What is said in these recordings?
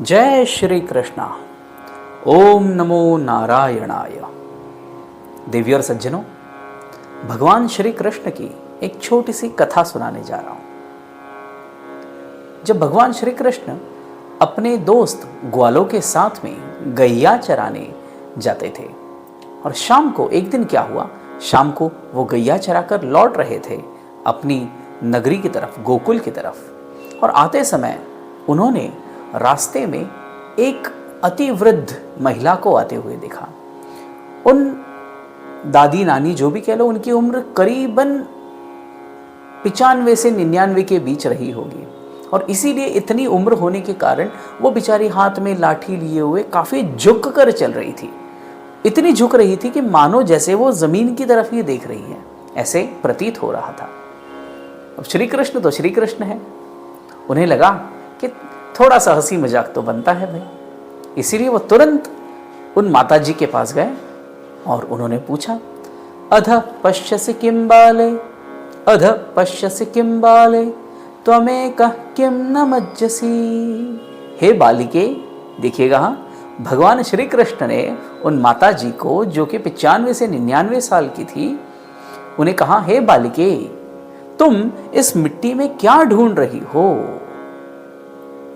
जय श्री कृष्णा। ओम नमो नारायणाय। देवियों और सज्जनों, भगवान श्री कृष्ण की एक छोटी सी कथा सुनाने जा रहा हूं। जब भगवान श्री कृष्ण अपने दोस्त ग्वालों के साथ में गैया चराने जाते थे और शाम को एक दिन क्या हुआ, शाम को वो गैया चराकर लौट रहे थे अपनी नगरी की तरफ, गोकुल की तरफ, और आते समय उन्होंने रास्ते में एक अति वृद्ध महिला को आते हुए देखा। उन दादी नानी जो भी कह लो, उनकी उम्र करीबन 95 से 99 के बीच रही होगी, और इसीलिए इतनी उम्र होने के कारण वो बेचारी हाथ में लाठी लिए हुए काफ़ी झुक कर चल रही थी। इतनी झुक रही थी कि मानो जैसे वो जमीन की तरफ ही देख रही है, ऐसे प्रतीत हो रहा था। अब श्री कृष्ण तो श्री कृष्ण है, उन्हें लगा कि थोड़ा सा हंसी मजाक तो बनता है भाई, इसीलिए वो तुरंत उन माता जी के पास गए और उन्होंने पूछा, अध पश्यसि किं बाले, अध पश्यसि किं बाले, त्वमेकः किं न मज्जसि। हे बालिके, देखिएगा, भगवान श्री कृष्ण ने उन माता जी को, जो कि 95 से 99 साल की थी, उन्हें कहा, हे बालिके, तुम इस मिट्टी में क्या ढूंढ रही हो।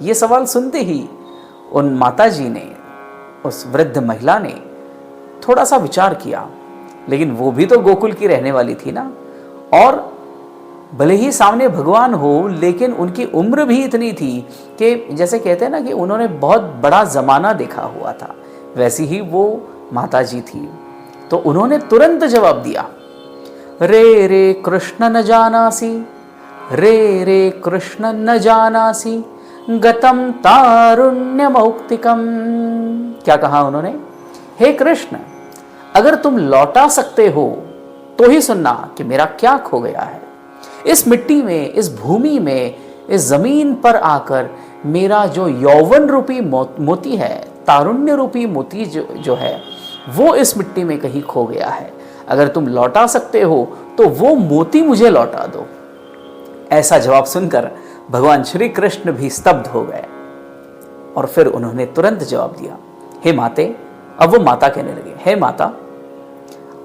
ये सवाल सुनते ही उन माता जी ने, उस वृद्ध महिला ने थोड़ा सा विचार किया, लेकिन वो भी तो गोकुल की रहने वाली थी ना, और भले ही सामने भगवान हो, लेकिन उनकी उम्र भी इतनी थी कि जैसे कहते हैं ना कि उन्होंने बहुत बड़ा जमाना देखा हुआ था, वैसी ही वो माता जी थी। तो उन्होंने तुरंत जवाब दिया, रे रे कृष्ण न जानासी, रे रे कृष्ण न जानासी, गतम तारुण्यमौक्तिकम। क्या कहा उन्होंने, हे कृष्ण, अगर तुम लौटा सकते हो तो ही सुनना कि मेरा क्या खो गया है। इस मिट्टी में, इस भूमि में, इस जमीन पर आकर मेरा जो यौवन रूपी मोती है, तारुण्य रूपी मोती जो है, वो इस मिट्टी में कहीं खो गया है। अगर तुम लौटा सकते हो तो वो मोती मुझे लौटा दो। ऐसा जवाब सुनकर भगवान श्री कृष्ण भी स्तब्ध हो गए, और फिर उन्होंने तुरंत जवाब दिया, हे माते। अब वो माता कहने लगे, हे माता,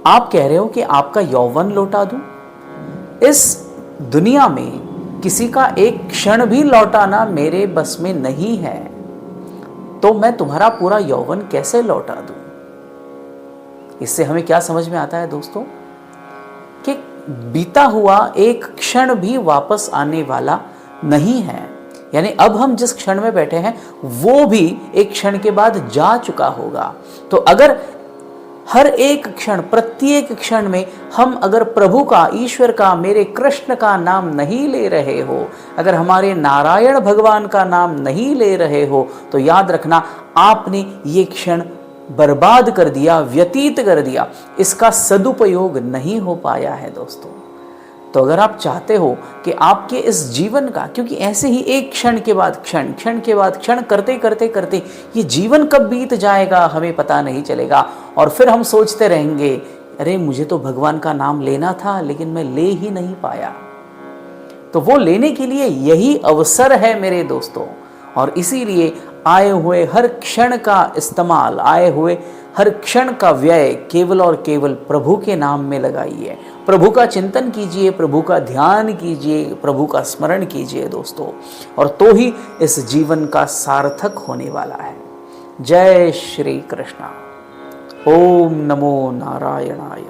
आप कह रहे हो कि आपका यौवन लौटा दूं? इस दुनिया में किसी का एक क्षण भी लौटाना मेरे बस में नहीं है, तो मैं तुम्हारा पूरा यौवन कैसे लौटा दूं? इससे हमें क्या समझ में आता है दोस्तों, कि बीता हुआ एक क्षण भी वापस आने वाला नहीं है। यानी अब हम जिस क्षण में बैठे हैं वो भी एक क्षण के बाद जा चुका होगा। तो अगर हर एक क्षण, प्रत्येक क्षण में हम अगर प्रभु का, ईश्वर का, मेरे कृष्ण का नाम नहीं ले रहे हो, अगर हमारे नारायण भगवान का नाम नहीं ले रहे हो, तो याद रखना आपने ये क्षण बर्बाद कर दिया, व्यतीत कर दिया, इसका सदुपयोग नहीं हो पाया है दोस्तों। तो अगर आप चाहते हो कि आपके इस जीवन का, क्योंकि ऐसे ही एक क्षण के बाद क्षण, क्षण के बाद क्षण करते करते करते ये जीवन कब बीत जाएगा हमें पता नहीं चलेगा, और फिर हम सोचते रहेंगे, अरे मुझे तो भगवान का नाम लेना था लेकिन मैं ले ही नहीं पाया। तो वो लेने के लिए यही अवसर है मेरे दोस्तों, और इसीलिए आए हुए हर क्षण का इस्तेमाल, आए हुए हर क्षण का व्यय केवल और केवल प्रभु के नाम में लगाइए। प्रभु का चिंतन कीजिए, प्रभु का ध्यान कीजिए, प्रभु का स्मरण कीजिए दोस्तों, और तो ही इस जीवन का सार्थक होने वाला है। जय श्री कृष्णा। ओम नमो नारायणाय।